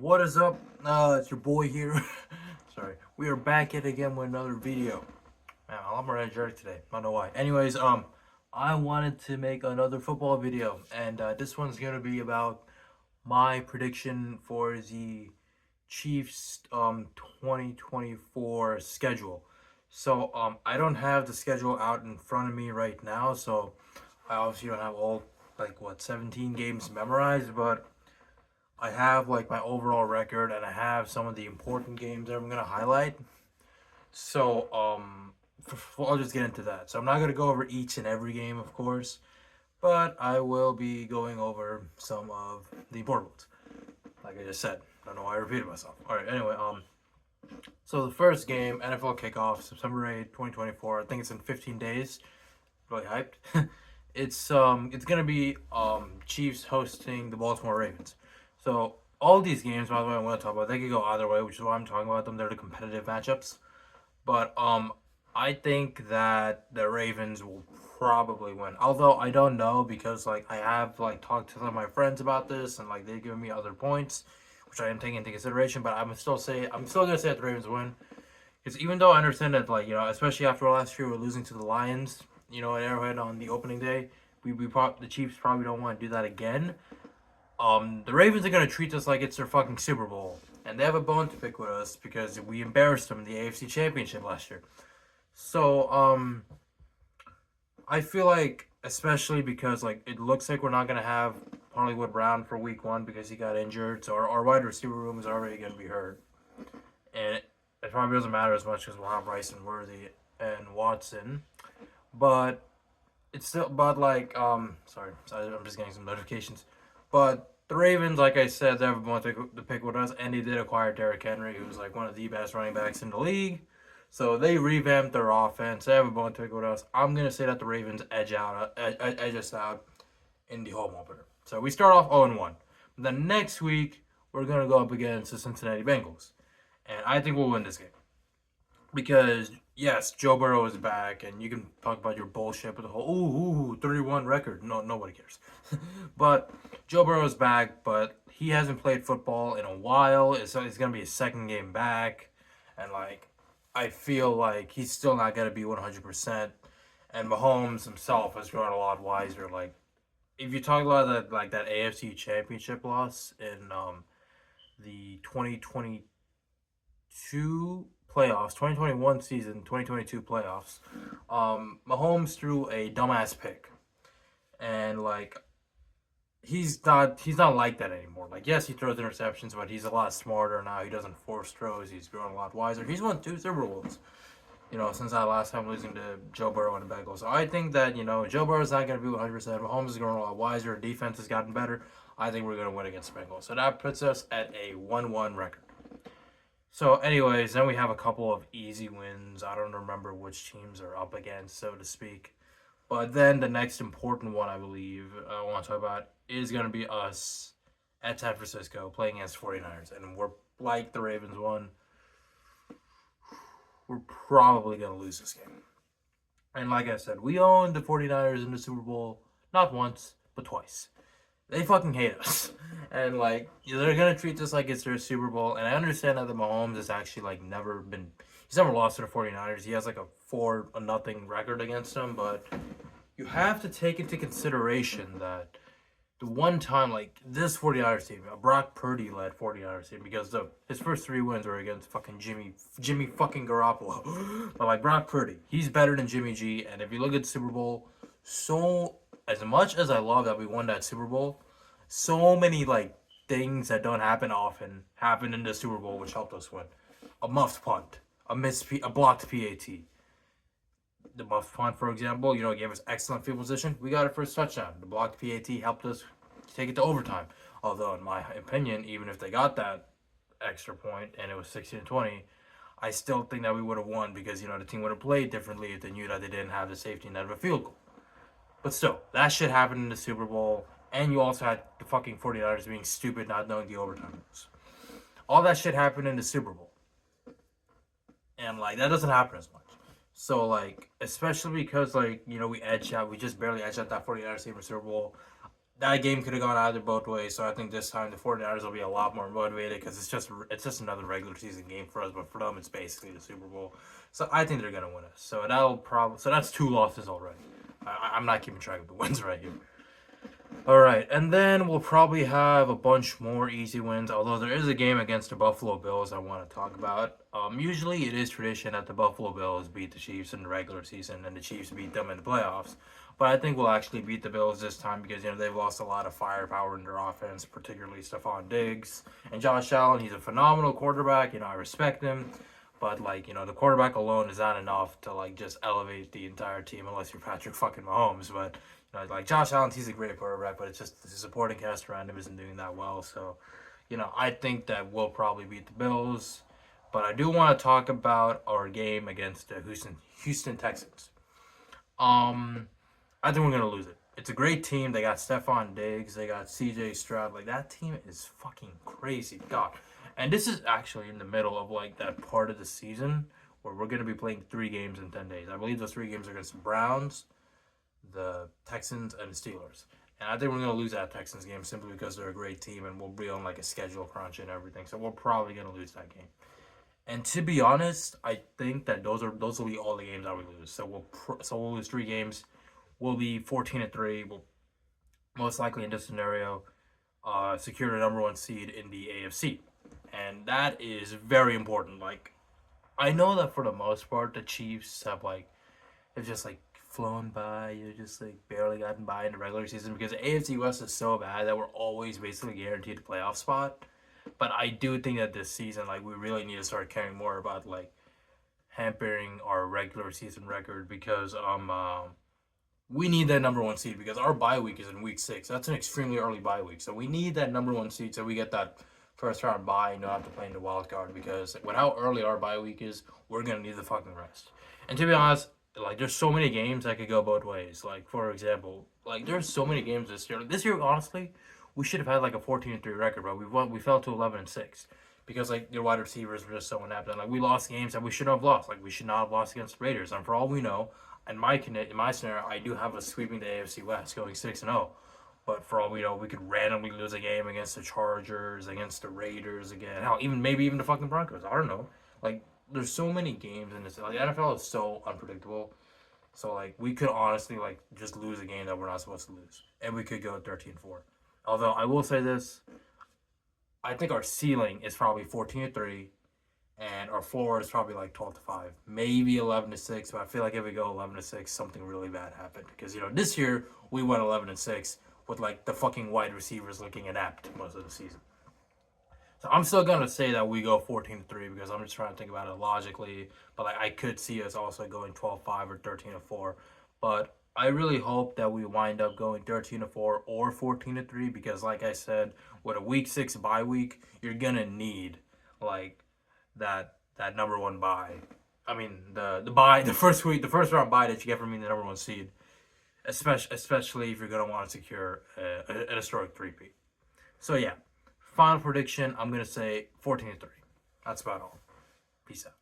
What is up? It's your boy here. Sorry, we are back at again with another video. Man, I'm a lot more energetic today. I don't know why. Anyways, I wanted to make another football video, and this one's gonna be about my prediction for the Chiefs 2024 schedule. So I don't have the schedule out in front of me right now, so I obviously don't have all 17 games memorized, but I have like my overall record and I have some of the important games that I'm gonna highlight. So I'll just get into that. So I'm not gonna go over each and every game, of course, but I will be going over some of the important ones. Like I just said, I don't know why I repeated myself. All right. Anyway, so the first game, NFL kickoff, September 8th, 2024. I think it's in 15 days. Really hyped. It's gonna be Chiefs hosting the Baltimore Ravens. So all these games, by the way, I want to talk about. They could go either way, which is why I'm talking about them. They're the competitive matchups. But I think that the Ravens will probably win. Although I don't know because I have talked to some of my friends about this and they've given me other points, which I am taking into consideration. But I'm still gonna say that the Ravens win. Because even though I understand that especially after last year we're losing to the Lions, at Arrowhead on the opening day, the Chiefs probably don't want to do that again. The Ravens are gonna treat us like it's their fucking Super Bowl, and they have a bone to pick with us because we embarrassed them in the AFC Championship last year. So, I feel like, especially because it looks like we're not gonna have Hollywood Brown for Week 1 because he got injured, so our wide receiver room is already gonna be hurt, and it probably doesn't matter as much because we'll have Bryson Worthy and Watson, but it's still, but sorry, I'm just getting some notifications. But the Ravens, like I said, they have a bunch to pick with us, and they did acquire Derrick Henry, who's one of the best running backs in the league. So they revamped their offense. They have a bunch to pick with us. I'm gonna say that the Ravens edge us out in the home opener. So we start off 0-1. The next week we're gonna go up against the Cincinnati Bengals, and I think we'll win this game because yes, Joe Burrow is back, and you can talk about your bullshit with the whole 31 record. No, nobody cares. But Joe Burrow is back, but he hasn't played football in a while. It's gonna be his second game back, and I feel like he's still not gonna be 100%. And Mahomes himself has grown a lot wiser. If you talk about that AFC Championship loss in the 2022 playoffs, 2021 season, 2022 playoffs, Mahomes threw a dumbass pick, and he's not like that anymore. Yes, he throws interceptions, but he's a lot smarter now. He doesn't force throws. He's grown a lot wiser. He's won 2 Super Bowls, since that last time losing to Joe Burrow and the Bengals. So I think that Joe Burrow's not going to be 100%. Mahomes is grown a lot wiser. Defense has gotten better. I think we're going to win against the Bengals. So that puts us at a 1-1 record. So, anyways, then we have a couple of easy wins. I don't remember which teams are up against, so to speak. But then the next important one, I believe, I want to talk about is going to be us at San Francisco playing against 49ers. And we're like the Ravens won. We're probably going to lose this game. And like I said, we owned the 49ers in the Super Bowl not once, but twice. They fucking hate us. And they're gonna treat this like it's their Super Bowl. And I understand that the Mahomes has actually he's never lost to the 49ers. He has a 4-0 record against them, but you have to take into consideration that the one time this 49ers team, a Brock Purdy led 49ers team, because his first 3 wins were against fucking Jimmy fucking Garoppolo. But Brock Purdy, he's better than Jimmy G. And if you look at the Super Bowl, so as much as I love that we won that Super Bowl, so many things that don't happen often happened in the Super Bowl, which helped us win. A muffed punt, a blocked PAT. The muffed punt, for example, gave us excellent field position. We got our first touchdown. The blocked PAT helped us take it to overtime. Although, in my opinion, even if they got that extra point and it was 16-20, I still think that we would have won because the team would have played differently if they knew that they didn't have the safety net of a field goal. But still, that shit happened in the Super Bowl, and you also had the fucking 49ers being stupid, not knowing the overtime rules. All that shit happened in the Super Bowl. And, that doesn't happen as much. So, especially because, we just barely edged out that 49ers team in the Super Bowl. that game could have gone either both ways. So I think this time the 49ers will be a lot more motivated because it's just another regular season game for us, but for them it's basically the Super Bowl. So I think they're gonna win it. So that's 2 losses already. I'm not keeping track of the wins right here. All right, and then we'll probably have a bunch more easy wins. Although there is a game against the Buffalo Bills I want to talk about. Usually it is tradition that the Buffalo Bills beat the Chiefs in the regular season, and the Chiefs beat them in the playoffs. But I think we'll actually beat the Bills this time because they've lost a lot of firepower in their offense, particularly Stephon Diggs and Josh Allen. He's a phenomenal quarterback. I respect him. But the quarterback alone is not enough to just elevate the entire team unless you're Patrick fucking Mahomes. But like Josh Allen, he's a great quarterback, but it's just the supporting cast around him isn't doing that well. So, I think that we'll probably beat the Bills. But I do want to talk about our game against the Houston Texans. I think we're gonna lose it. It's a great team. They got Stephon Diggs. They got C.J. Stroud. That team is fucking crazy. God. And this is actually in the middle of that part of the season where we're gonna be playing 3 games in 10 days. I believe those 3 games are against the Browns, the Texans, and the Steelers. And I think we're gonna lose that Texans game simply because they're a great team and we'll be on a schedule crunch and everything. So we're probably gonna lose that game. And to be honest, I think that those will be all the games that we lose. So we'll lose 3 games. We'll be 14-3. We'll most likely in this scenario secure the #1 seed in the AFC, and that is very important. I know that for the most part, the Chiefs have just flown by. You're just barely gotten by in the regular season because the AFC West is so bad that we're always basically guaranteed a playoff spot. But I do think that this season, we really need to start caring more about hampering our regular season record because we need that #1 seed because our bye week is in week 6. That's an extremely early bye week, so we need that #1 seed so we get that first round bye and don't have to play in the wild card because with how early our bye week is, we're gonna need the fucking rest. And to be honest, there's so many games that could go both ways. For example, there's so many games this year. This year, honestly, we should have had a 14-3 record, but we fell to 11-6 because their wide receivers were just so inept. And we lost games that we shouldn't have lost. We should not have lost against the Raiders. And for all we know, in my scenario, I do have us sweeping the AFC West, going 6-0. But for all we know, we could randomly lose a game against the Chargers, against the Raiders again. Hell, maybe even the fucking Broncos. I don't know. There's so many games in this. The NFL is so unpredictable. So we could honestly just lose a game that we're not supposed to lose, and we could go 13-4. Although I will say this, I think our ceiling is probably 14-3. And our floor is probably 12-5, maybe 11-6. But I feel if we go 11-6, something really bad happened because this year we went 11-6 with the fucking wide receivers looking inept most of the season. So I'm still gonna say that we go 14-3 because I'm just trying to think about it logically. But I could see us also going 12-5 or 13-4. But I really hope that we wind up going 13-4 or 14-3 because, like I said, with a week 6 bye week, you're gonna need that #1 bye. I mean the first round bye that you get from being the #1 seed, especially if you're gonna want to secure an historic 3-peat. So yeah, final prediction. I'm gonna say 14-3. That's about all. Peace out.